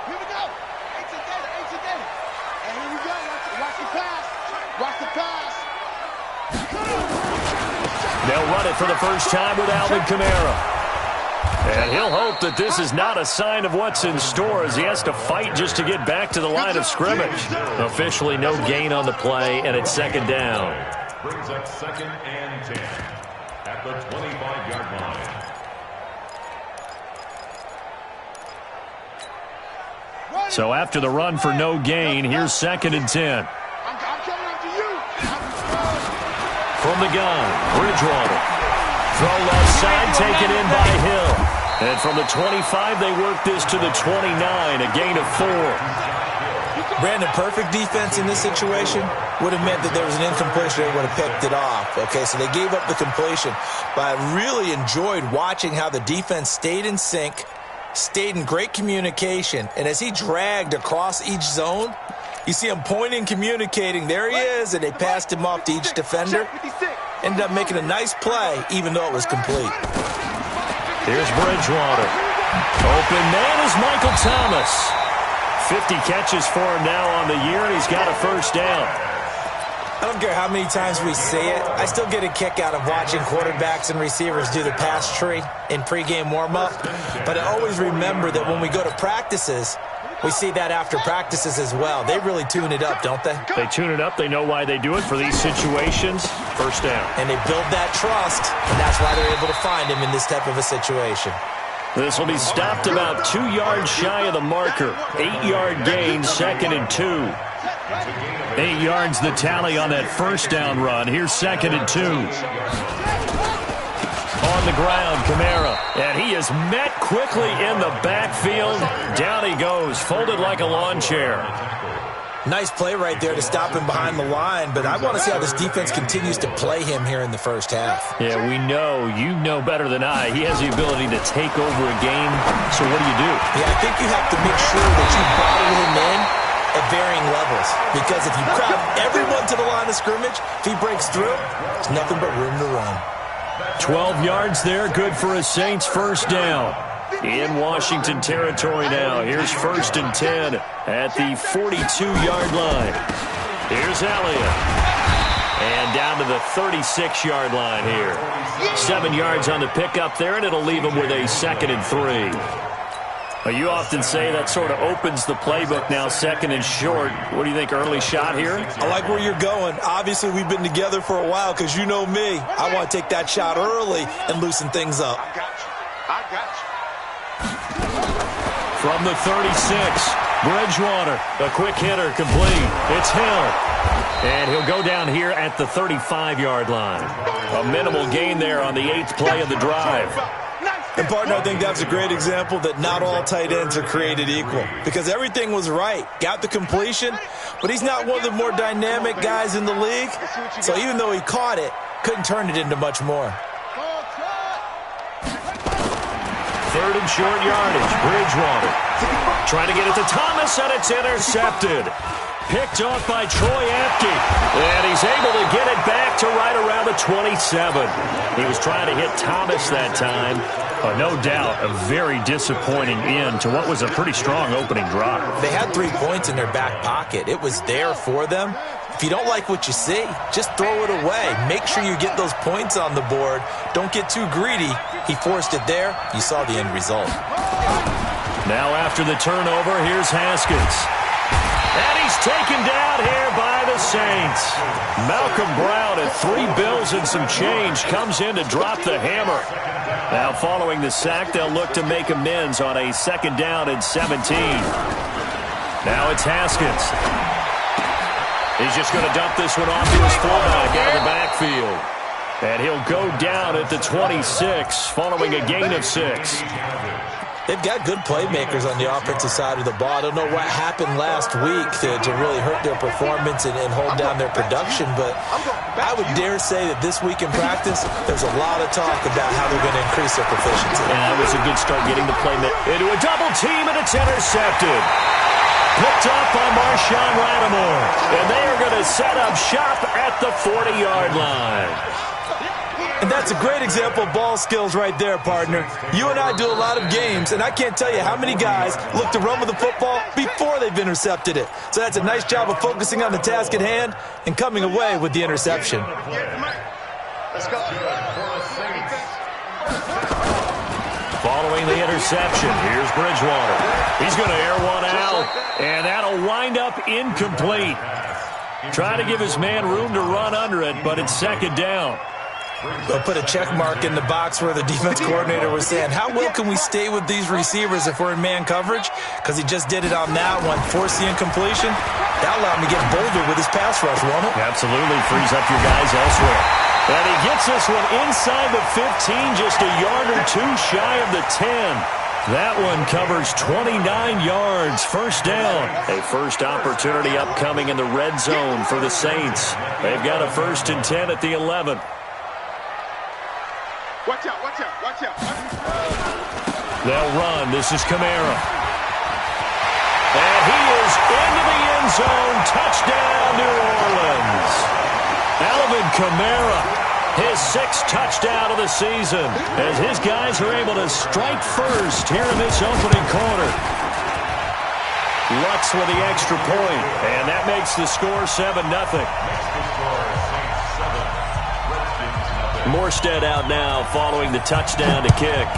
Here we go. Ancient data, ancient data. And here we go. Watch the pass. Watch the pass. They'll run it for the first time with Alvin Kamara. And he'll hope that this is not a sign of what's in store as he has to fight just to get back to the line of scrimmage. Officially no gain on the play, and it's second down. Brings up 2nd and 10 at the 25-yard line. So after the run for no gain, here's 2nd and 10. I'm coming up to you. From the gun, Bridgewater. Throw left side, taken in by Hill. And from the 25, they work this to the 29, a gain of 4. Brandon, perfect defense in this situation would have meant that there was an incompletion. They would have picked it off. Okay, so they gave up the completion. But I really enjoyed watching how the defense stayed in sync, stayed in great communication. And as he dragged across each zone, you see him pointing, communicating. There he is, and they passed him off to each defender. Ended up making a nice play, even though it was complete. Here's Bridgewater. Open man is Michael Thomas. 50 catches for him now on the year, and he's got a first down. I don't care how many times we say it. I still get a kick out of watching quarterbacks and receivers do the pass tree in pregame warm-up. But I always remember that when we go to practices, we see that after practices as well. They really tune it up, don't they? They tune it up. They know why they do it for these situations. First down. And they build that trust, and that's why they're able to find him in this type of a situation. This will be stopped about 2 yards shy of the marker. 8-yard gain, 2nd and 2. 8 yards the tally on that first down run. Here's 2nd and 2. On the ground, Kamara, and he is met quickly in the backfield. Down he goes, folded like a lawn chair. Nice play right there to stop him behind the line, but I want to see how this defense continues to play him here in the first half. Yeah, we know, you know better than I, he has the ability to take over a game, so what do you do? Yeah, I think you have to make sure that you bottle him in at varying levels, because if you crowd everyone to the line of scrimmage, if he breaks through, there's nothing but room to run. 12 yards there, good for a Saints first down. In Washington territory now. Here's 1st and 10 at the 42-yard line. Here's Elliott. And down to the 36-yard line here. 7 yards on the pickup there, and it'll leave him with a 2nd and 3. Well, you often say that sort of opens the playbook now, 2nd and short. What do you think, early shot here? I like where you're going. Obviously, we've been together for a while because you know me. I want to take that shot early and loosen things up. I got you. From the 36, Bridgewater, a quick hitter, complete. It's Hill. And he'll go down here at the 35-yard line. A minimal gain there on the 8th play of the drive. And, partner, I think that's a great example that not all tight ends are created equal. Because everything was right. Got the completion, but he's not one of the more dynamic guys in the league. So even though he caught it, couldn't turn it into much more. 3rd and short yardage. Bridgewater trying to get it to Thomas, and it's intercepted. Picked off by Troy Apke. And he's able to get it back to right around the 27. He was trying to hit Thomas that time. No doubt a very disappointing end to what was a pretty strong opening drive. They had 3 points in their back pocket. It was there for them. If you don't like what you see, just throw it away. Make sure you get those points on the board. Don't get too greedy. He forced it there. You saw the end result. Now after the turnover, here's Haskins. And he's taken down here by the Saints. Malcolm Brown at 3 bills and some change comes in to drop the hammer. Now following the sack, they'll look to make amends on a 2nd down and 17. Now it's Haskins. He's just going to dump this one off to his fullback out of the backfield. And he'll go down at the 26 following a gain of 6. They've got good playmakers on the offensive side of the ball. I don't know what happened last week to really hurt their performance and hold down their production, but I would dare say that this week in practice, there's a lot of talk about how they're going to increase their proficiency. And that was a good start getting the play into a double team, and it's intercepted. Picked off by Marshawn Lattimore. And they are going to set up shop at the 40-yard line. And that's a great example of ball skills right there, partner. You and I do a lot of games, and I can't tell you how many guys look to run with the football before they've intercepted it. So that's a nice job of focusing on the task at hand and coming away with the interception. Let's go. Following the interception, here's Bridgewater. He's going to air one out, and that'll wind up incomplete. Try to give his man room to run under it, but it's second down. They'll put a check mark in the box where the defense coordinator was saying, how well can we stay with these receivers if we're in man coverage? Because he just did it on that one, forced the incompletion. That allowed him to get bolder with his pass rush, won't it? Absolutely, frees up your guys elsewhere. And he gets this one inside the 15, just a yard or two shy of the 10. That one covers 29 yards, first down. A first opportunity upcoming in the red zone for the Saints. They've got a 1st and 10 at the 11. Watch out, watch out, watch out. They'll run. This is Kamara. And he is into the end zone. Touchdown, New Orleans. Alvin Kamara, his 6th touchdown of the season, as his guys are able to strike first here in this opening quarter. Lutz with the extra point, and that makes the score 7-0. Morstead out now following the touchdown to kick.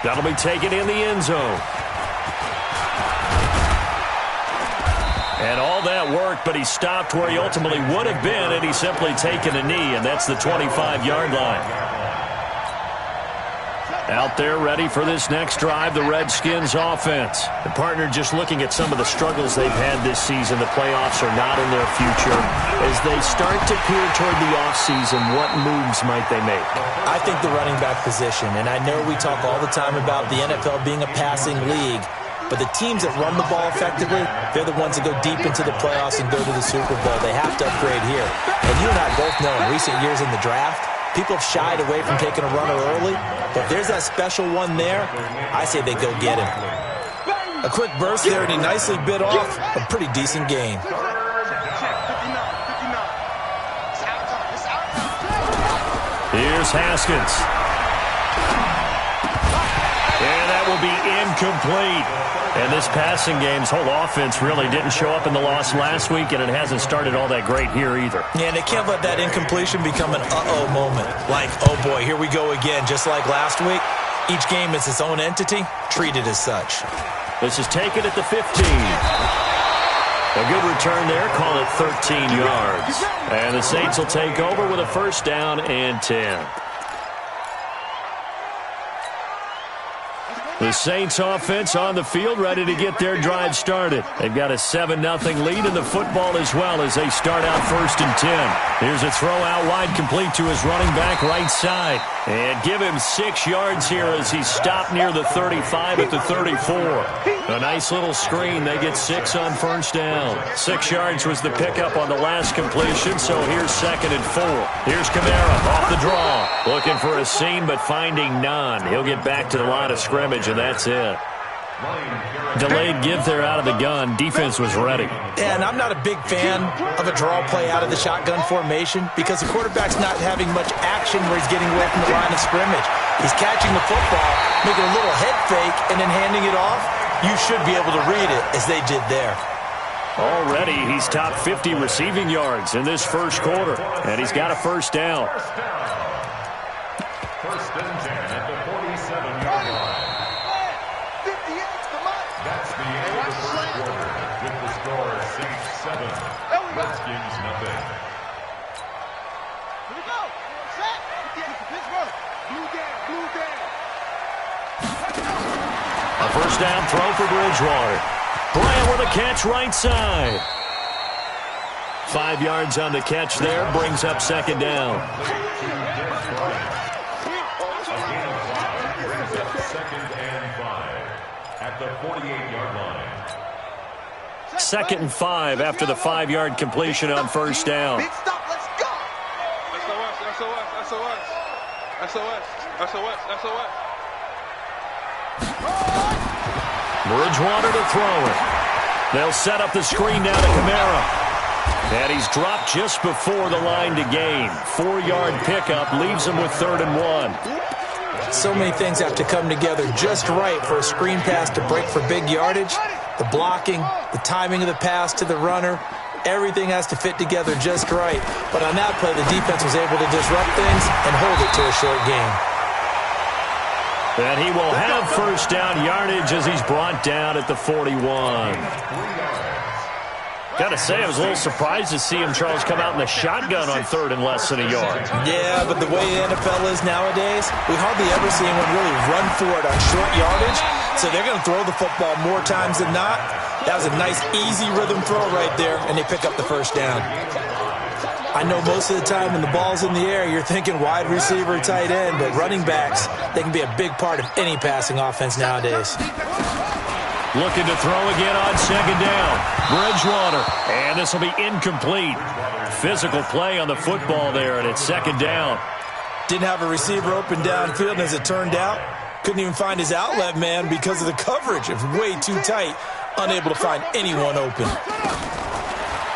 That'll be taken in the end zone. And all that worked, but he stopped where he ultimately would have been, and he's simply taken a knee, and that's the 25-yard line. Out there ready for this next drive, the Redskins offense. The partner, just looking at some of the struggles they've had this season, the playoffs are not in their future. As they start to peer toward the offseason, what moves might they make? I think the running back position, and I know we talk all the time about the NFL being a passing league, but the teams that run the ball effectively, they're the ones that go deep into the playoffs and go to the Super Bowl. They have to upgrade here. And you and I both know in recent years in the draft, people have shied away from taking a runner early, but if there's that special one there, I say they go get him. A quick burst there, and he nicely bit off a pretty decent gain. Here's Haskins. And that will be incomplete. And this passing game's whole offense really didn't show up in the loss last week, and it hasn't started all that great here either. Yeah, and they can't let that incompletion become an uh-oh moment. Like, oh boy, here we go again, just like last week. Each game is its own entity, treated as such. This is taken at the 15. A good return there, call it 13 yards. And the Saints will take over with a 1st down and 10. The Saints offense on the field, ready to get their drive started. They've got a 7-0 lead in the football as well as they start out 1st and 10. Here's a throw out wide, complete to his running back right side. And give him 6 yards here as he stopped near the 35 at the 34. A nice little screen. They get 6 on 1st down. 6 yards was the pickup on the last completion, so here's 2nd and 4. Here's Kamara off the draw. Looking for a seam, but finding none. He'll get back to the line of scrimmage, and that's it. Delayed give there out of the gun. Defense was ready. And I'm not a big fan of a draw play out of the shotgun formation because the quarterback's not having much action where he's getting away from the line of scrimmage. He's catching the football, making a little head fake, and then handing it off. You should be able to read it as they did there. Already, he's top 50 receiving yards in this 1st quarter, and he's got a 1st down. 1st and 10 at the 47-yard line. That's the end of the 1st quarter, with the score Saints 7, Redskins nothing. Here we go. Set. Pittsburgh. Blue down. A 1st down throw for Bridgewater. Bryant with a catch right side. 5 yards on the catch there, brings up 2nd down. Brings up 2nd and 5 at the 48-yard line. 2nd and 5 after the 5-yard completion on 1st down. Big stop. Let's go. SOS. Bridgewater to throw it. They'll set up the screen now to Kamara. And he's dropped just before the line to gain. 4-yard pickup leaves him with 3rd and 1. So many things have to come together just right for a screen pass to break for big yardage. The blocking, the timing of the pass to the runner, everything has to fit together just right. But on that play, the defense was able to disrupt things and hold it to a short gain. And he will have first down yardage as he's brought down at the 41. Got to say, I was a little surprised to see him, Charles, come out in the shotgun on 3rd and less than a yard. Yeah, but the way the NFL is nowadays, we hardly ever see anyone really run for it on short yardage. So they're going to throw the football more times than not. That was a nice, easy rhythm throw right there, and they pick up the first down. I know most of the time when the ball's in the air, you're thinking wide receiver, tight end, but running backs, they can be a big part of any passing offense nowadays. Looking to throw again on 2nd down. Bridgewater. And this will be incomplete. Physical play on the football there, and it's 2nd down. Didn't have a receiver open downfield, and as it turned out, couldn't even find his outlet man because of the coverage. It was way too tight. Unable to find anyone open.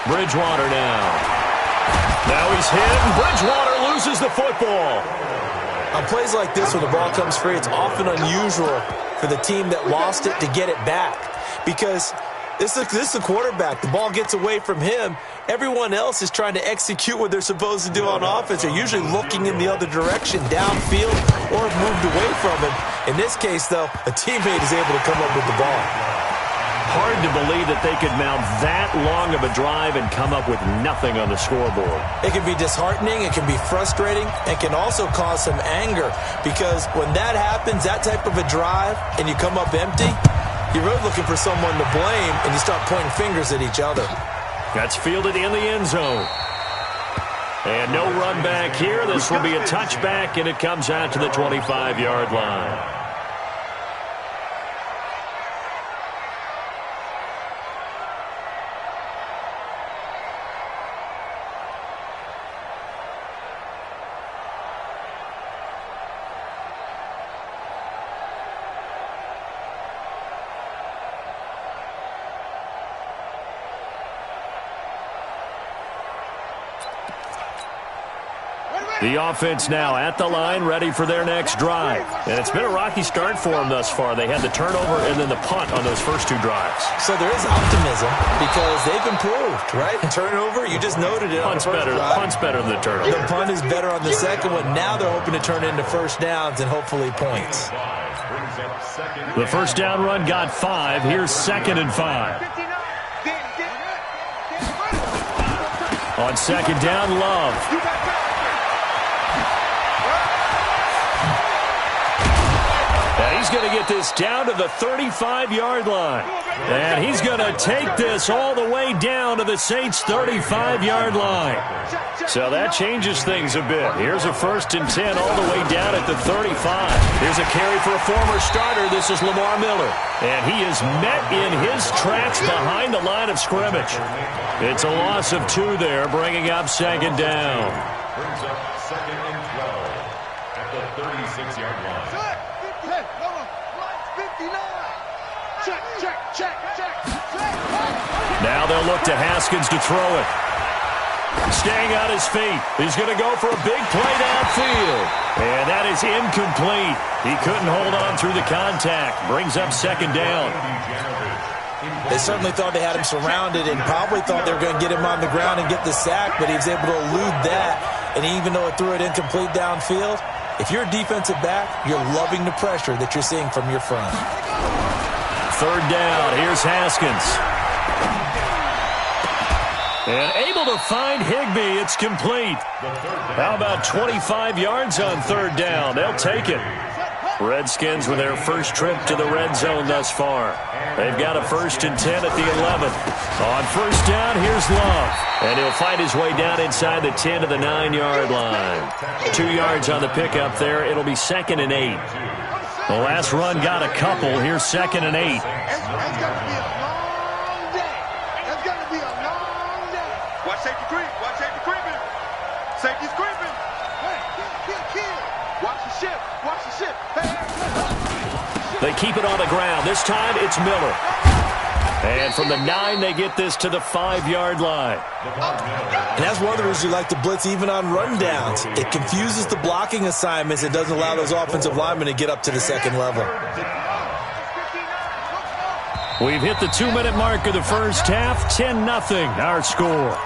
Bridgewater now. Now he's hit, and Bridgewater loses the football. On plays like this, when the ball comes free, it's often unusual for the team that lost it to get it back. Because this is the quarterback. The ball gets away from him. Everyone else is trying to execute what they're supposed to do on offense. They're usually looking in the other direction, downfield, or have moved away from him. In this case, though, a teammate is able to come up with the ball. Hard to believe that they could mount that long of a drive and come up with nothing on the scoreboard. It can be disheartening, it can be frustrating, and can also cause some anger, because when that happens, that type of a drive, and you come up empty, you're really looking for someone to blame, and you start pointing fingers at each other. That's fielded in the end zone. And no run back here. This will be a touchback, and it comes out to the 25-yard line. The offense now at the line, ready for their next drive. And it's been a rocky start for them thus far. They had the turnover and then the punt on those first 2 drives. So there is optimism because they've improved, right? Turnover, you just noted it. Punt's better than the turnover. The punt is better on the second one. Now they're hoping to turn into first downs and hopefully points. The first down run got 5. Here's 2nd and 5. On 2nd down, Love. He's going to get this down to the 35-yard line. And he's going to take this all the way down to the Saints' 35-yard line. So that changes things a bit. Here's a 1st and 10 all the way down at the 35. Here's a carry for a former starter. This is Lamar Miller. And he is met in his tracks behind the line of scrimmage. It's a loss of 2 there, bringing up 2nd down. Brings up 2nd and 12 at the 36-yard line. Now they'll look to Haskins to throw it. Staying on his feet. He's going to go for a big play downfield. And that is incomplete. He couldn't hold on through the contact. Brings up 2nd down. They certainly thought they had him surrounded and probably thought they were going to get him on the ground and get the sack, but he was able to elude that. And even though it threw it incomplete downfield, if you're a defensive back, you're loving the pressure that you're seeing from your front. 3rd down. Here's Haskins. And able to find Higbee. It's complete. How about 25 yards on 3rd down? They'll take it. Redskins with their first trip to the red zone thus far. They've got a 1st and 10 at the 11th. On 1st down, here's Love. And he'll find his way down inside the 10 to the 9-yard line. 2 yards on the pickup there. It'll be 2nd and 8. The last run got a couple. Here's 2nd and 8. That's going to be a long day. That's going to be a long day. Watch safety creep. Watch safety creeping. Safety's creeping. Hey, kill. Watch the ship. Watch the ship. Hey. They keep it on the ground. This time it's Miller. And from the 9, they get this to the 5-yard line. And that's one of the reasons you like to blitz even on rundowns. It confuses the blocking assignments. It doesn't allow those offensive linemen to get up to the second level. We've hit the 2-minute mark of the first half. 10-0 our score.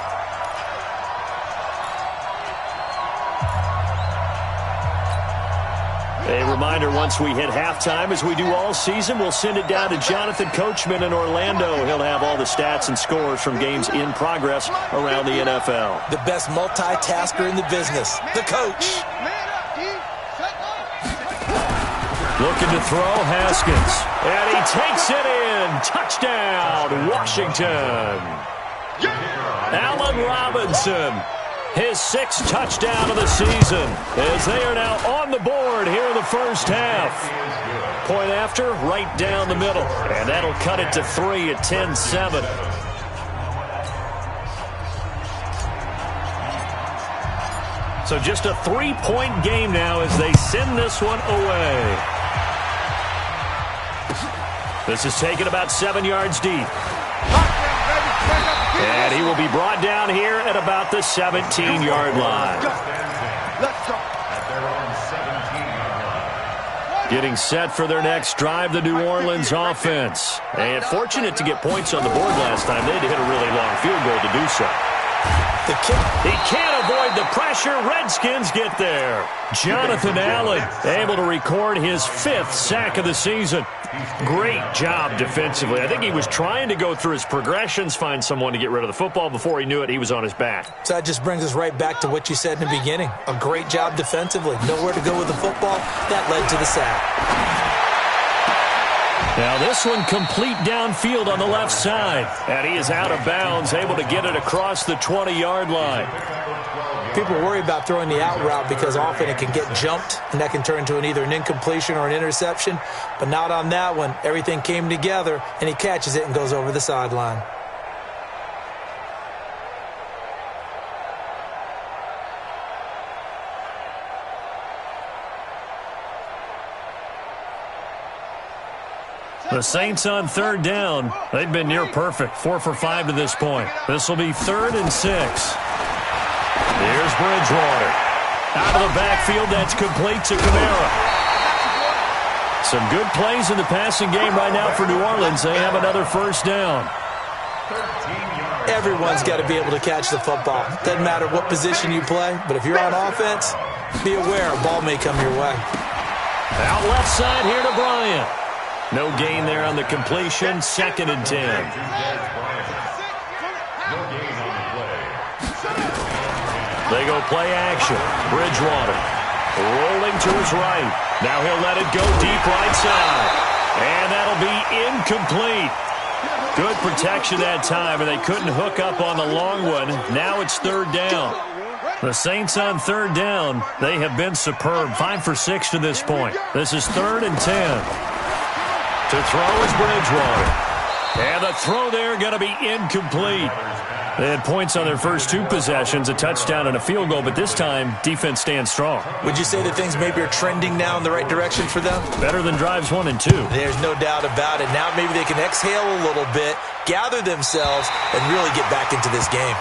A reminder, once we hit halftime, as we do all season, we'll send it down to Jonathan Coachman in Orlando. He'll have all the stats and scores from games in progress around the NFL. The best multitasker in the business, the coach. Looking to throw, Haskins. And he takes it in. Touchdown, Washington. Allen Robinson. His 6th touchdown of the season, as they are now on the board here in the first half. Point after, right down the middle. And that'll cut it to 3 at 10-7. So just a 3-point game now as they send this one away. This is taken about 7 yards deep. And he will be brought down here at about the 17-yard line. Getting set for their next drive, the New Orleans offense. And fortunate to get points on the board last time. They had to hit a really long field goal to do so. He can't avoid the pressure. Redskins get there. Jonathan Allen able to record his 5th sack of the season. Great job defensively. I think he was trying to go through his progressions, find someone to get rid of the football. Before he knew it, he was on his back. So that just brings us right back to what you said in the beginning. A great job defensively. Nowhere to go with the football. That led to the sack. Now this one complete downfield on the left side. And he is out of bounds, able to get it across the 20-yard line. People worry about throwing the out route because often it can get jumped, and that can turn into either an incompletion or an interception. But not on that one. Everything came together, and he catches it and goes over the sideline. The Saints on 3rd down. They've been near perfect, 4 for 5 to this point. This will be 3rd and 6. Here's Bridgewater. Out of the backfield, that's complete to Kamara. Some good plays in the passing game right now for New Orleans. They have another first down. Everyone's got to be able to catch the football. Doesn't matter what position you play, but if you're on offense, be aware a ball may come your way. Out left side here to Bryant. No gain there on the completion. 2nd and 10. They go play action. Bridgewater rolling to his right. Now he'll let it go deep right side. And that'll be incomplete. Good protection that time, and they couldn't hook up on the long one. Now it's 3rd down. The Saints on 3rd down. They have been superb. 5 for 6 to this point. This is 3rd and 10. To throw is Bridgewater. And the throw there going to be incomplete. They had points on their first 2 possessions, a touchdown and a field goal, but this time, defense stands strong. Would you say that things maybe are trending now in the right direction for them? Better than drives 1 and 2. There's no doubt about it. Now maybe they can exhale a little bit, gather themselves, and really get back into this game.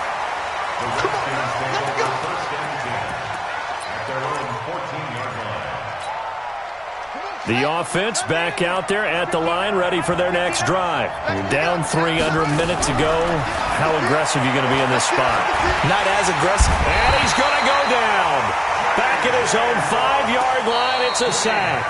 The offense back out there at the line, ready for their next drive. You're down 3, under a minute to go. How aggressive are you going to be in this spot? Not as aggressive. And he's going to go down. Back at his own 5-yard line, it's a sack.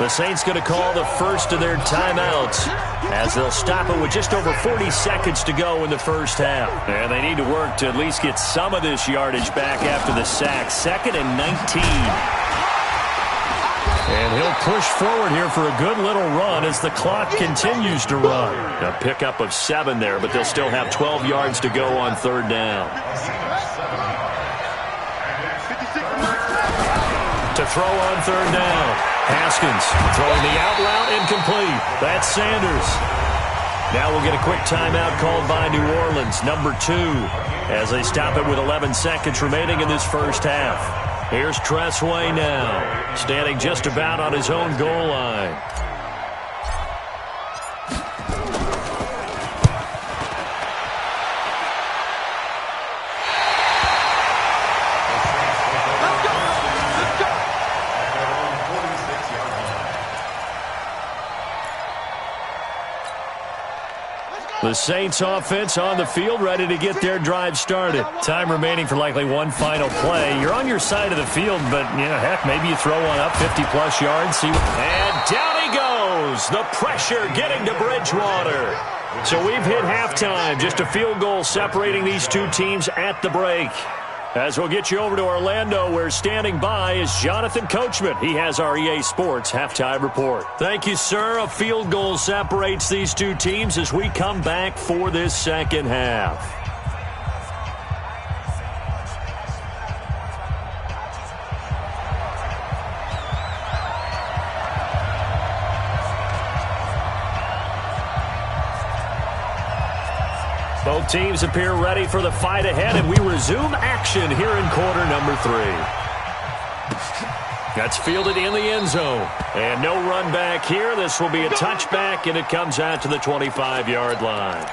The Saints going to call the first of their timeouts as they'll stop it with just over 40 seconds to go in the first half. And they need to work to at least get some of this yardage back after the sack. 2nd and 19. And he'll push forward here for a good little run as the clock continues to run. A pickup of 7 there, but they'll still have 12 yards to go on 3rd down. To throw on 3rd down. Haskins throwing the out route incomplete. That's Sanders. Now we'll get a quick timeout called by New Orleans, number 2, as they stop it with 11 seconds remaining in this first half. Here's Tressway now, standing just about on his own goal line. The Saints offense on the field, ready to get their drive started. Time remaining for likely one final play. You're on your side of the field, but, heck, maybe you throw one up 50-plus yards. And down he goes. The pressure getting to Bridgewater. So we've hit halftime. Just a field goal separating these two teams at the break. As we'll get you over to Orlando, where standing by is Jonathan Coachman. He has our EA Sports Halftime Report. Thank you, sir. A field goal separates these two teams as we come back for this second half. Both teams appear ready for the fight ahead, and we resume action here in quarter number 3. That's fielded in the end zone. And no run back here. This will be a touchback, and it comes out to the 25-yard line.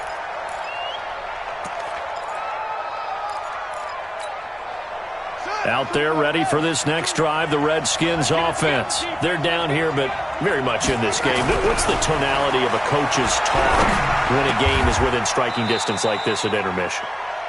Out there ready for this next drive, the Redskins offense. They're down here, but very much in this game. What's the tonality of a coach's talk when a game is within striking distance like this at intermission?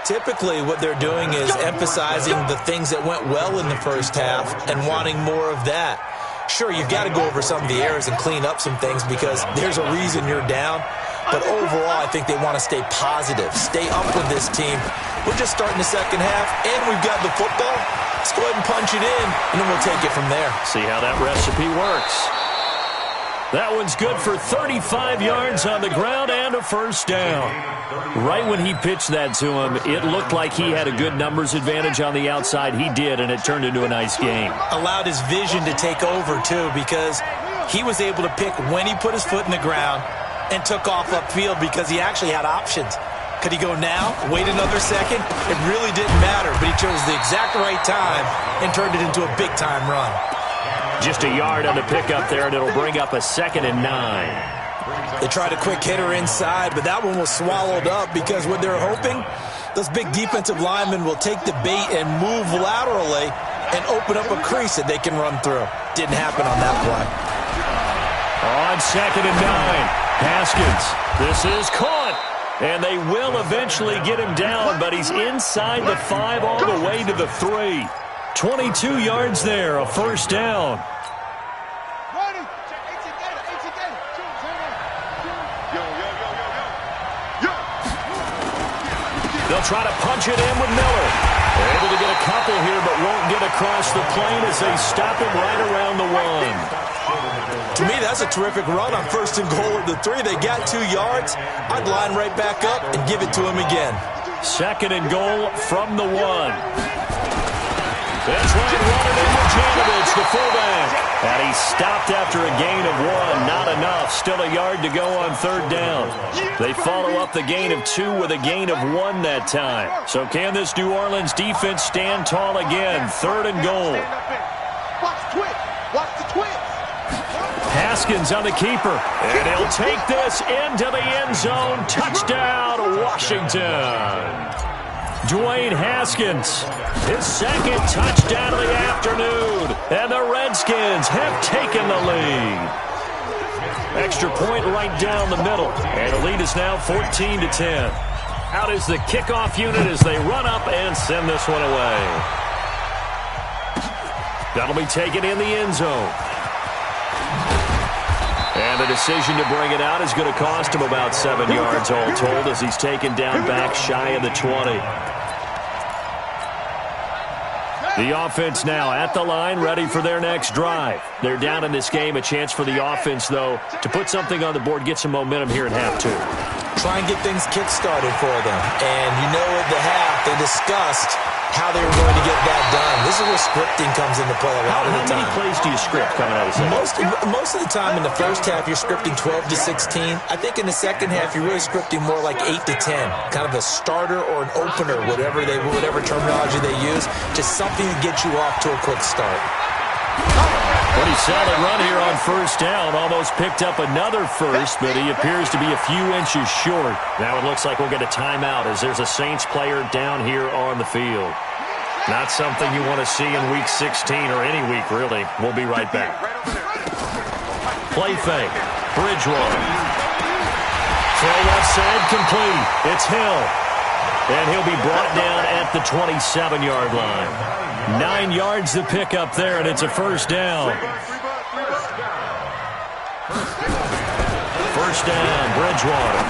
Typically, what they're doing is emphasizing the things that went well in the first half and wanting more of that. Sure, you've got to go over some of the errors and clean up some things because there's a reason you're down. But overall, I think they want to stay positive, stay up with this team. We're just starting the second half, and we've got the football. Let's go ahead and punch it in, and then we'll take it from there. See how that recipe works. That one's good for 35 yards on the ground and a first down. Right when he pitched that to him, it looked like he had a good numbers advantage on the outside. He did, and it turned into a nice game. Allowed his vision to take over, too, because he was able to pick when he put his foot in the ground and took off upfield because he actually had options. Could he go now, wait another second? It really didn't matter, but he chose the exact right time and turned it into a big-time run. Just a yard on the pickup there, and it'll bring up a 2nd and 9. They tried a quick hitter inside, but that one was swallowed up because what they're hoping, those big defensive linemen will take the bait and move laterally and open up a crease that they can run through. Didn't happen on that play. On 2nd and 9. Haskins, this is caught, and they will eventually get him down, but he's inside the 5 all the way to the 3. 22 yards there, a first down. They'll try to punch it in with Miller. They're able to get a couple here, but won't get across the plane as they stop him right around the 1. To me, that's a terrific run on 1st and goal at the 3. They got 2 yards. I'd line right back up and give it to him again. 2nd and goal from the 1. That's right, running in with Janovich, the fullback. And he stopped after a gain of 1. Not enough. Still a yard to go on 3rd down. They follow up the gain of 2 with a gain of 1 that time. So can this New Orleans defense stand tall again? 3rd and goal. Watch the twist. Watch the twist. Haskins on the keeper, and he'll take this into the end zone. Touchdown, Washington. Dwayne Haskins, his 2nd touchdown of the afternoon, and the Redskins have taken the lead. Extra point right down the middle, and the lead is now 14-10. Out is the kickoff unit as they run up and send this one away. That'll be taken in the end zone. And the decision to bring it out is going to cost him about 7 yards all told as he's taken down back shy of the 20. The offense now at the line, ready for their next drive. They're down in this game. A chance for the offense, though, to put something on the board, get some momentum here in half 2. Try and get things kick-started for them. And you know at the half, they discussed how they were going to get that done. This is where scripting comes into play a lot of the time. How many plays do you script coming out of the second? Most of the time in the first half, you're scripting 12 to 16. I think in the second half, you're really scripting more like 8 to 10. Kind of a starter or an opener, whatever terminology they use. Just something to get you off to a quick start. Pretty solid run here on 1st down. Almost picked up another first, but he appears to be a few inches short. Now it looks like we'll get a timeout as there's a Saints player down here on the field. Not something you want to see in Week 16 or any week, really. We'll be right back. Play fake. Bridgewater. Throw left side complete. It's Hill. And he'll be brought down at the 27-yard line. 9 yards to pick up there, and it's a first down. First down, Bridgewater.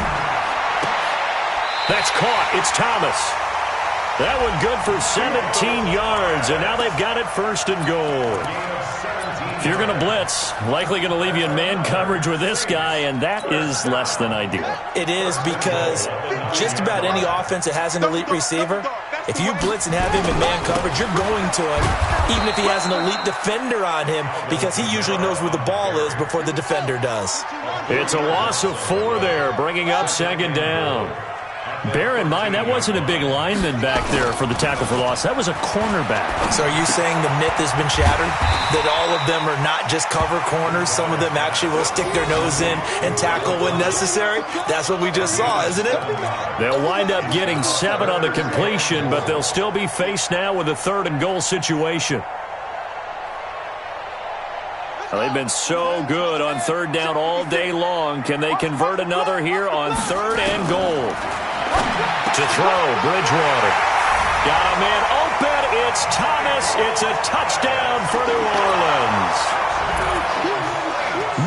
That's caught. It's Thomas. That one good for 17 yards, and now they've got it first and goal. If you're going to blitz, likely going to leave you in man coverage with this guy, and that is less than ideal. It is, because just about any offense that has an elite receiver, if you blitz and have him in man coverage, you're going to him, even if he has an elite defender on him, because he usually knows where the ball is before the defender does. It's a loss of 4 there, bringing up second down. Bear in mind, that wasn't a big lineman back there for the tackle for loss. That was a cornerback. So are you saying the myth has been shattered? That all of them are not just cover corners? Some of them actually will stick their nose in and tackle when necessary? That's what we just saw, isn't it? They'll wind up getting 7 on the completion, but they'll still be faced now with a 3rd and goal situation. They've been so good on 3rd down all day long. Can they convert another here on 3rd and goal? To throw, Bridgewater. Got a man open. It's Thomas. It's a touchdown for New Orleans.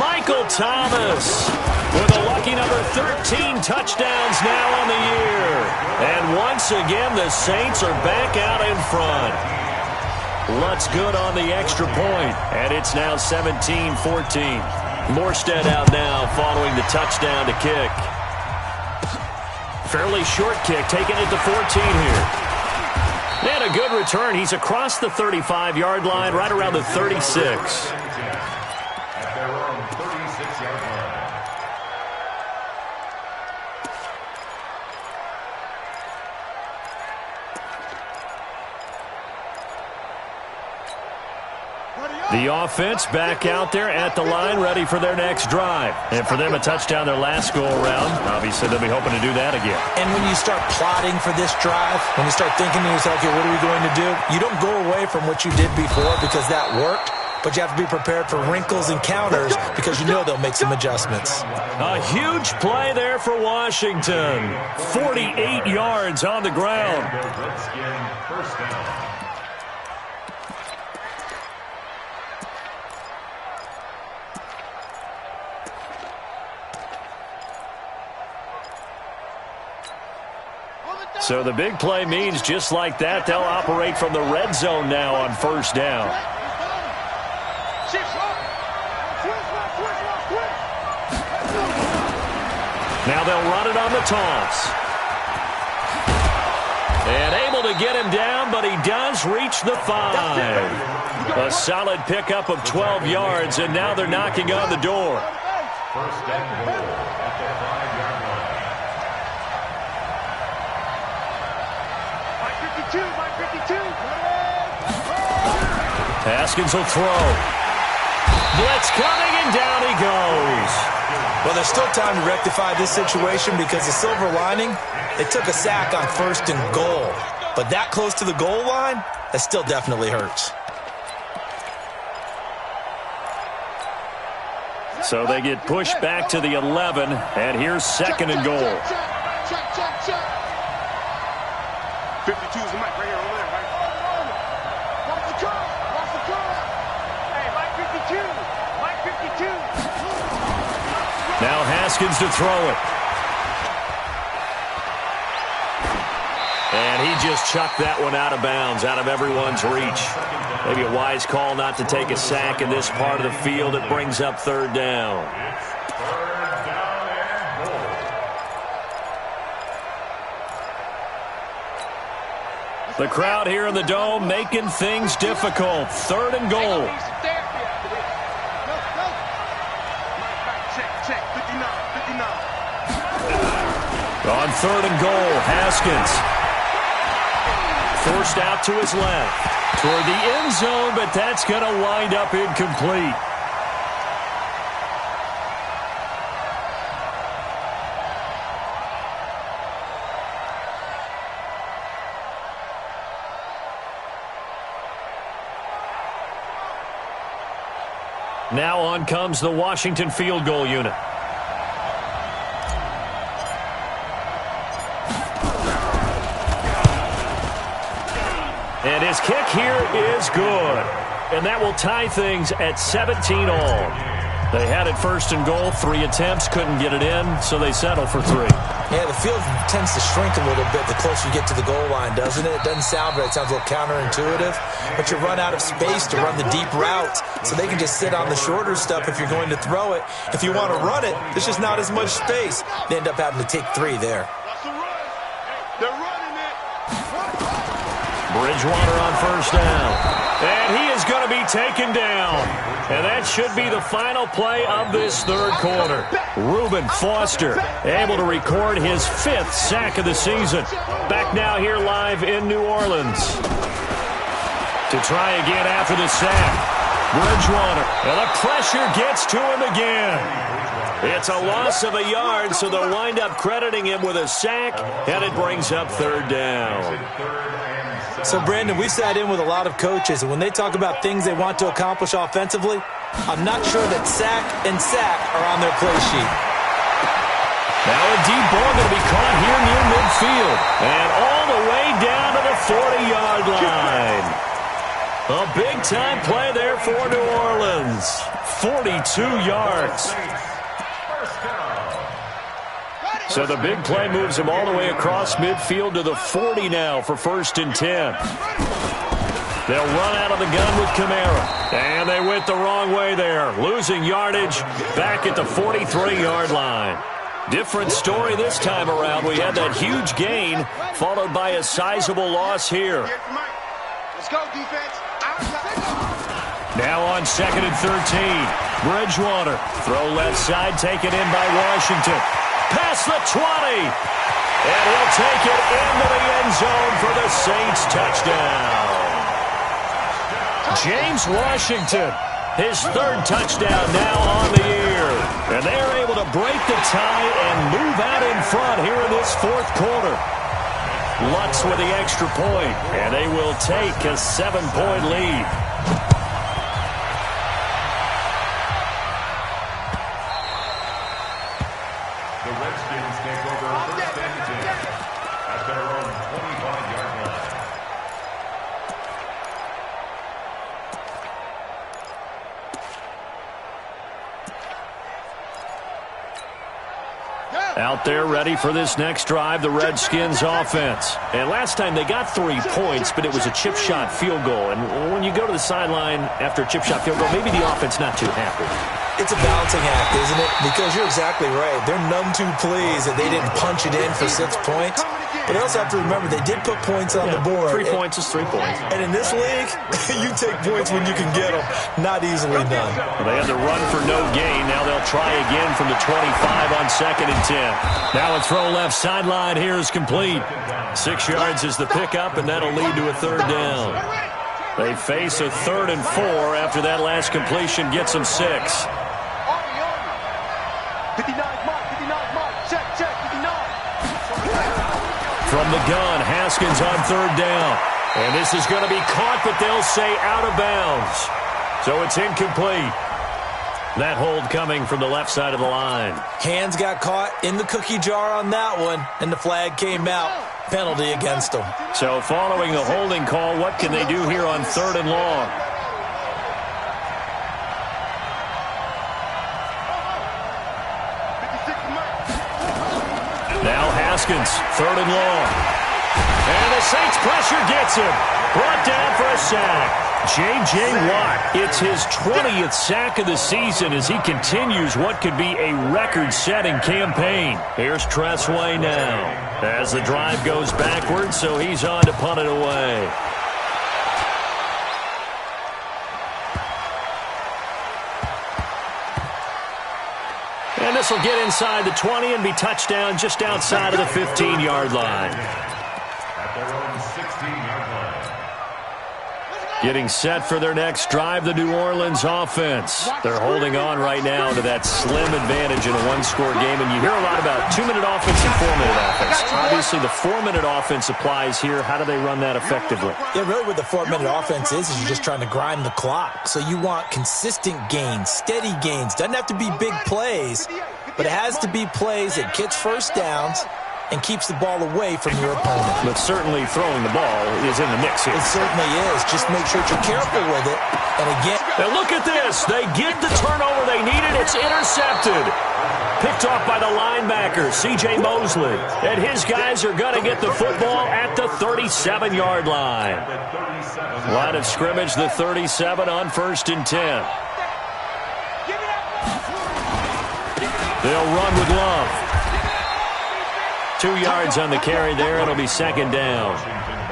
Michael Thomas with a lucky number 13 touchdowns now on the year. And once again, the Saints are back out in front. Lutz good on the extra point, and it's now 17-14. Morstead out now following the touchdown to kick. Fairly short kick, taken at the 14 here. And a good return. He's across the 35-yard line, right around the 36. The offense back out there at the line, ready for their next drive. And for them, a touchdown their last go-around. Obviously, they'll be hoping to do that again. And when you start plotting for this drive, when you start thinking to yourself, okay, what are we going to do? You don't go away from what you did before because that worked, but you have to be prepared for wrinkles and counters because you know they'll make some adjustments. A huge play there for Washington. 48 yards on the ground. First down. So the big play means just like that, they'll operate from the red zone now on first down. Now they'll run it on the toss. And able to get him down, but he does reach the 5. A solid pickup of 12 yards, and now they're knocking on the door. First and goal at the 5-yard line. Haskins will throw. Blitz coming, and down he goes. Well, there's still time to rectify this situation because the silver lining, they took a sack on 1st and goal. But that close to the goal line, that still definitely hurts. So they get pushed back to the 11, and here's 2nd and goal. 52 is the mic right here over there, right? Watch the curve. Watch the curve. Hey, Mike 52. Mike 52. Now Haskins to throw it. And he just chucked that one out of bounds, out of everyone's reach. Maybe a wise call not to take a sack in this part of the field. It brings up 3rd down. The crowd here in the Dome making things difficult. 3rd and goal. On 3rd and goal, Haskins. Forced out to his left. Toward the end zone, but that's going to wind up incomplete. Now on comes the Washington field goal unit. And his kick here is good. And that will tie things at 17 all. They had it first and goal, 3 attempts, couldn't get it in, so they settle for 3. Yeah, the field tends to shrink a little bit the closer you get to the goal line, doesn't it? It doesn't sound right. It sounds a little counterintuitive. But you run out of space to run the deep routes, so they can just sit on the shorter stuff if you're going to throw it. If you want to run it, there's just not as much space. They end up having to take 3 there. They're running it. Bridgewater on first down. And he is going to be taken down. And that should be the final play of this third quarter. Reuben Foster able to record his 5th sack of the season. Back now here live in New Orleans. To try again after the sack. Bridgewater. And the pressure gets to him again. It's a loss of a yard, so they'll wind up crediting him with a sack, and it brings up third down. So, Brandon, we sat in with a lot of coaches, and when they talk about things they want to accomplish offensively, I'm not sure that sack and sack are on their play sheet. Now a deep ball going to be caught here near midfield, and all the way down to the 40-yard line. A big-time play there for New Orleans. 42 yards. So the big play moves him all the way across midfield to the 40 now for 1st and 10. They'll run out of the gun with Kamara. And they went the wrong way there. Losing yardage back at the 43-yard line. Different story this time around. We had that huge gain followed by a sizable loss here. Let's go, defense. Now on 2nd and 13. Bridgewater. Throw left side, taken in by Washington. Past the 20. And he'll take it into the end zone for the Saints touchdown. James Washington, his 3rd touchdown now on the year. And they're able to break the tie and move out in front here in this 4th quarter. Lutz with the extra point, and they will take a 7-point lead. The Redskins take over 1st and 10 at their own 25-yard line. Out there ready for this next drive, the Redskins offense. And last time they got 3 points, but it was a chip shot field goal. And when you go to the sideline after a chip shot field goal, maybe the offense not too happy. It's a balancing act, isn't it? Because you're exactly right. They're none too pleased that they didn't punch it in for 6 points. But they also have to remember they did put points on the board. 3 points is 3 points. And in this league, you take points when you can get them. Not easily done. Well, they had to run for no gain. Now they'll try again from the 25 on 2nd and 10. Now a throw left sideline here is complete. 6 yards is the pickup, and that'll lead to a 3rd down. They face a 3rd and 4 after that last completion gets them 6. 59 mark, check, 59. From the gun, Haskins on 3rd down. And this is going to be caught, but they'll say out of bounds. So it's incomplete. That hold coming from the left side of the line. Hands got caught in the cookie jar on that one, and the flag came out. Penalty against them. So following the holding call, what can they do here on 3rd and long? Now Haskins, 3rd and long. And the Saints pressure gets him. Brought down for a sack. J.J. Watt, it's his 20th sack of the season as he continues what could be a record-setting campaign. Here's Tressway now as the drive goes backwards, so he's on to punt it away. And this will get inside the 20 and be touchdown just outside of the 15-yard line. At their own 16-yard line. Getting set for their next drive, the New Orleans offense. They're holding on right now to that slim advantage in a one-score game. And you hear a lot about 2-minute offense and 4-minute offense. Obviously, the 4-minute offense applies here. How do they run that effectively? Yeah, really what the 4-minute offense is you're just trying to grind the clock. So you want consistent gains, steady gains. Doesn't have to be big plays, but it has to be plays that gets first downs and keeps the ball away from your opponent. But certainly throwing the ball is in the mix here. It certainly is. Just make sure you're careful with it. And again, and look at this. They get the turnover they needed. It's intercepted. Picked off by the linebacker, C.J. Mosley. And his guys are going to get the football at the 37-yard line. Line of scrimmage, the 37 on 1st and 10. They'll run with Love. 2 yards on the carry there. It'll be 2nd down.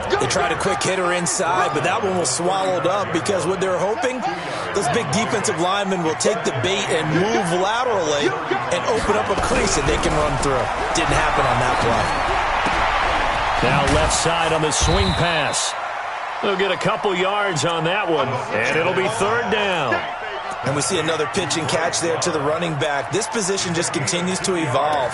They tried a quick hitter inside, but that one was swallowed up because what they're hoping, those big defensive linemen will take the bait and move laterally and open up a crease that they can run through. Didn't happen on that play. Now left side on the swing pass. They'll get a couple yards on that one, and it'll be 3rd down. And we see another pitch and catch there to the running back. This position just continues to evolve.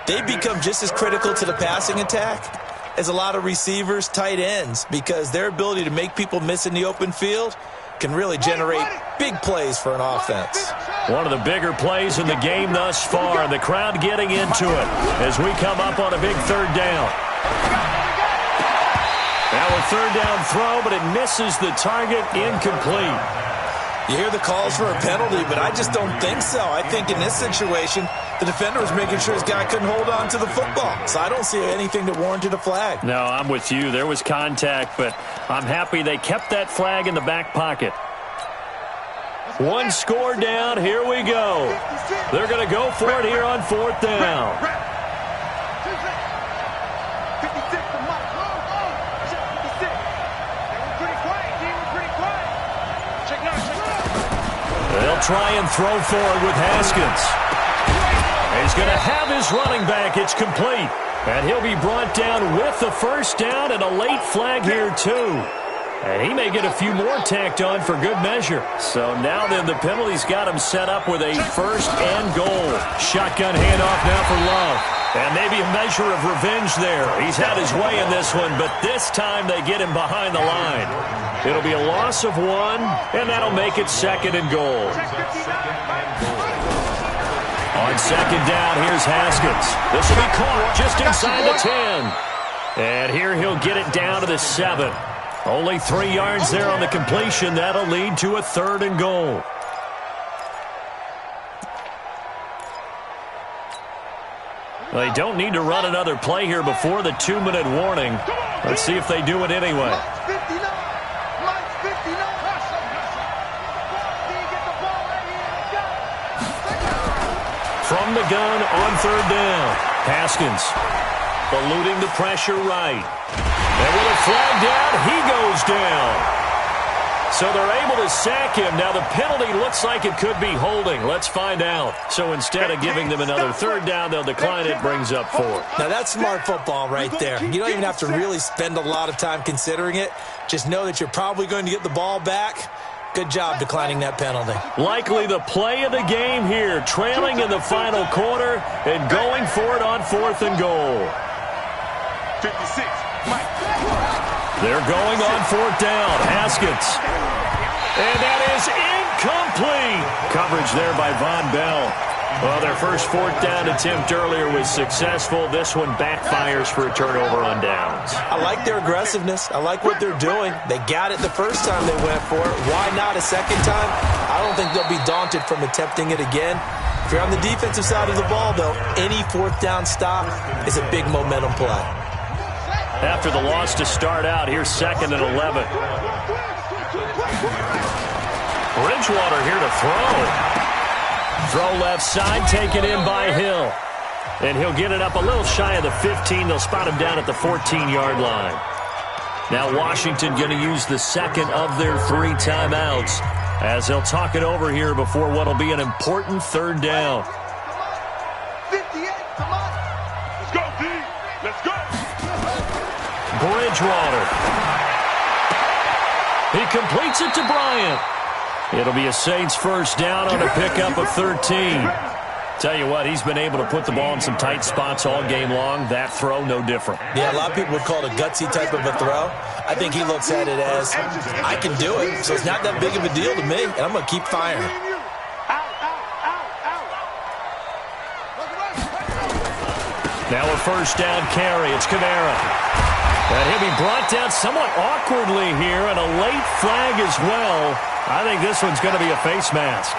They become just as critical to the passing attack as a lot of receivers, tight ends, because their ability to make people miss in the open field can really generate big plays for an offense. One of the bigger plays in the game thus far. The crowd getting into it as we come up on a big 3rd down. Now a 3rd down throw, but it misses the target, incomplete. You hear the calls for a penalty, but I just don't think so. I think in this situation, the defender was making sure his guy couldn't hold on to the football. So I don't see anything that warranted a flag. No, I'm with you. There was contact, but I'm happy they kept that flag in the back pocket. 1 score down. Here we go. They're going to go for it here on 4th down. They'll try and throw forward with Haskins. He's going to have his running back. It's complete. And he'll be brought down with the 1st down and a late flag here, too. And he may get a few more tacked on for good measure. So now then the penalty's got him set up with a 1st and goal. Shotgun handoff now for Love. And maybe a measure of revenge there. He's had his way in this one, but this time they get him behind the line. It'll be a loss of 1, and that'll make it 2nd and goal. On 2nd down, here's Haskins. This will be caught just inside the 10. And here he'll get it down to the 7. Only 3 yards there on the completion. That'll lead to a 3rd and goal. They don't need to run another play here before the 2-minute warning. Let's see if they do it anyway. From the gun on 3rd down. Haskins eluding the pressure right. And with a flag down, he goes down. So they're able to sack him. Now the penalty looks like it could be holding. Let's find out. So instead of giving them another 3rd down, they'll decline it. Brings up 4. Now that's smart football right there. You don't even have to really spend a lot of time considering it. Just know that you're probably going to get the ball back. Good job declining that penalty. Likely the play of the game here. Trailing in the final quarter and going for it on 4th and goal. 56. They're going on 4th down. Haskins. And that is incomplete. Coverage there by Von Bell. Well, their first 4th down attempt earlier was successful. This one backfires for a turnover on downs. I like their aggressiveness. I like what they're doing. They got it the first time they went for it. Why not a second time? I don't think they'll be daunted from attempting it again. If you're on the defensive side of the ball, though, any 4th down stop is a big momentum play. After the loss to start out, here's 2nd and 11. Bridgewater here to throw. Throw left side, taken in by Hill. And he'll get it up a little shy of the 15. They'll spot him down at the 14-yard line. Now Washington going to use the 2nd of their 3 timeouts as they'll talk it over here before what will be an important 3rd down. 58, come on. Let's go, D. Let's go. Bridgewater. He completes it to Bryant. It'll be a Saints 1st down on a pickup of 13. Tell you what, he's been able to put the ball in some tight spots all game long. That throw, no different. Yeah, a lot of people would call it a gutsy type of a throw. I think he looks at it as, I can do it, so it's not that big of a deal to me, and I'm going to keep firing. Now a first down carry. It's Kamara. And he'll be brought down somewhat awkwardly here, and a late flag as well. I think this one's going to be a face mask.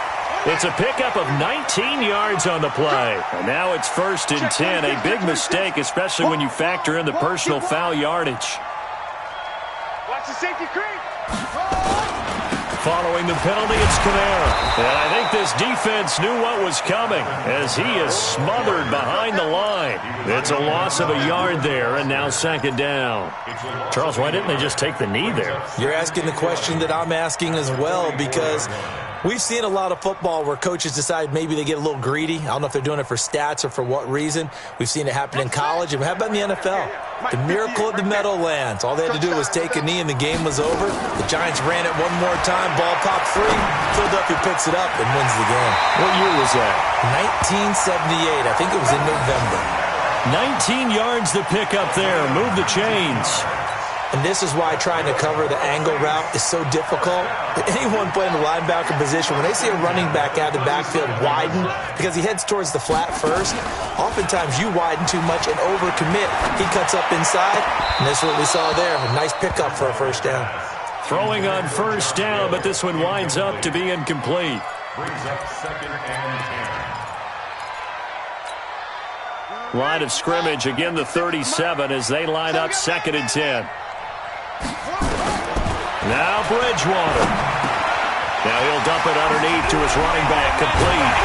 It's a pickup of 19 yards on the play. And now it's 1st and 10. A big mistake, especially when you factor in the personal foul yardage. Watch the safety creep. Following the penalty, it's Kamara. And I think this defense knew what was coming as he is smothered behind the line. It's a loss of a yard there, and now 2nd down. Charles, why didn't they just take the knee there? You're asking the question that I'm asking as well, because we've seen a lot of football where coaches decide maybe they get a little greedy. I don't know if they're doing it for stats or for what reason. We've seen it happen in college, and how about in the NFL? The miracle of the Meadowlands. All they had to do was take a knee, and the game was over. The Giants ran it one more time. Ball popped free. Philadelphia picks it up and wins the game. What year was that? 1978. I think it was in November. 19 yards to pick up there. Move the chains. And this is why trying to cover the angle route is so difficult. Anyone playing the linebacker position, when they see a running back out of the backfield widen because he heads towards the flat first, oftentimes you widen too much and overcommit. He cuts up inside, and that's what we saw there. A nice pickup for a first down. Throwing on first down, but this one winds up to be incomplete. Brings up 2nd and 10. Line of scrimmage, again the 37 as they line up 2nd and 10. Now Bridgewater. Now he'll dump it underneath to his running back, complete.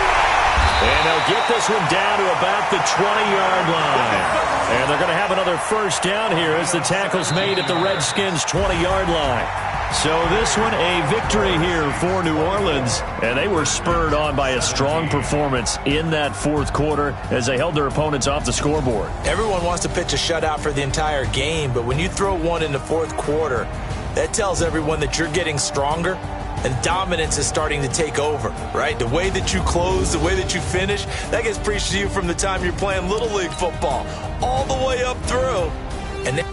And they'll get this one down to about the 20-yard line. And they're going to have another first down here as the tackle's made at the Redskins' 20-yard line. So this one a victory here for New Orleans, and they were spurred on by a strong performance in that 4th quarter as they held their opponents off the scoreboard. Everyone wants to pitch a shutout for the entire game, but when you throw one in the 4th quarter, that tells everyone that you're getting stronger and dominance is starting to take over, right? The way that you close, the way that you finish, that gets preached to you from the time you're playing Little League football all the way up through. And then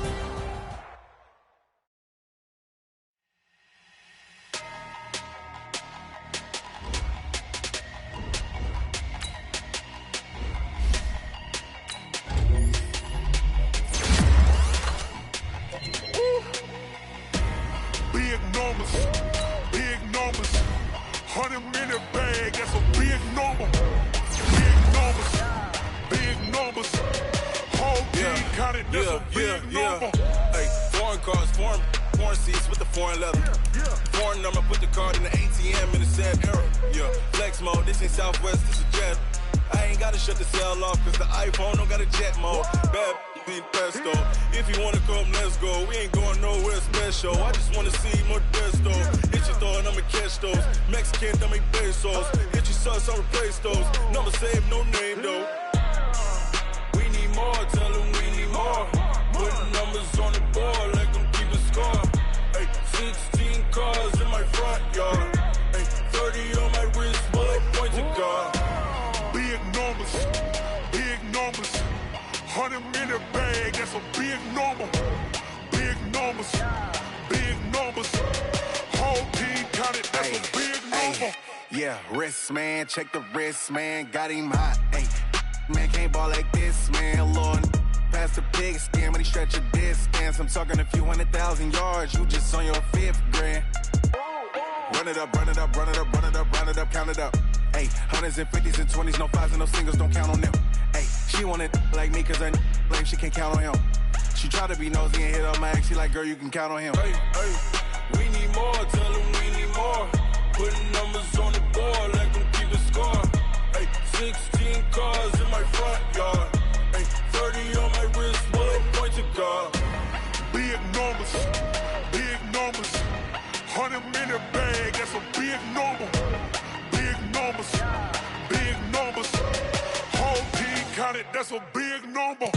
check the wrist, man, got him hot, ayy. Man, can't ball like this, man, Lord. Past the pig skin, when he stretch a distance. I'm talking a few 100,000 yards, you just on your 5th grand. Run it up, run it up, run it up, run it up, run it up, count it up. Ayy, 100s and 50s and 20s, no 5s and no singles, don't count on them. Ayy, she want it like me, cause her blame, she can't count on him. She try to be nosy and hit up my ex, she like, girl, you can count on him. Hey, hey, we need more, tell them we need more. Putting numbers on the board like them keep a score. Hey, 16 cars in my front yard. Hey, 30 on my wrist, bullet point to God. Big numbers, 100-minute bag, that's a big number. Big numbers, whole team counted, that's a big number.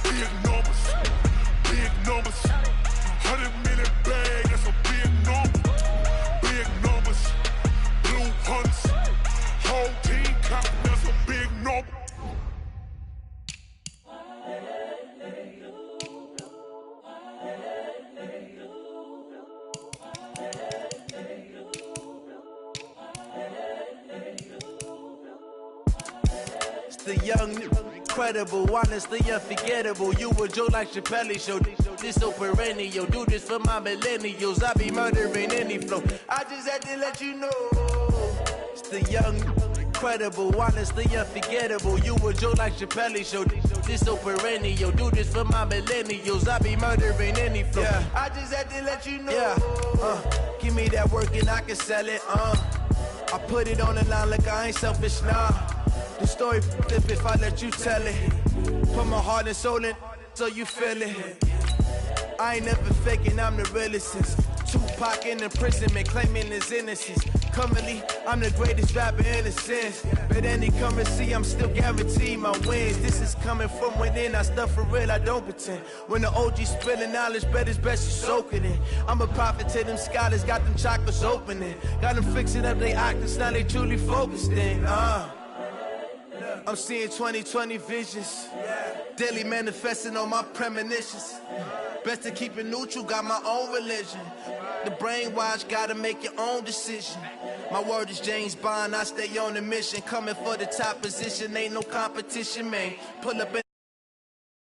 Big numbers, 100-minute bag, that's a big number. Big numbers, blue hunts, whole team counted, that's a big number. The young incredible, honestly unforgettable. You a Joe like Chappelle show. This so perennial, do this for my millennials. I be murdering any flow. I just had to let you know. It's the young, incredible, honestly unforgettable. You a Joe like Chappelle show. This so perennial, do this for my millennials. I be murdering any flow. Yeah. I just had to let you know. Yeah. Give me that work and I can sell it. I put it on the line like I ain't selfish, nah. The story flip if I let you tell it. Put my heart and soul in so you feel it. I ain't never faking, I'm the realest since Tupac in imprisonment, claiming his innocence. Currently, I'm the greatest rapper in a sense. But any currency, I'm still guaranteed my wins. This is coming from within, I stuff for real, I don't pretend. When the OG spilling knowledge, bet it's best you soak it in. I'm a prophet to them scholars, got them chakras opening. Got them fixing up they octaves, now they truly focused in. I'm seeing 2020 visions. Daily manifesting on my premonitions. Best to keep it neutral, got my own religion. The brainwash, gotta make your own decision. My word is James Bond, I stay on a mission. Coming for the top position, ain't no competition, man. Pull up in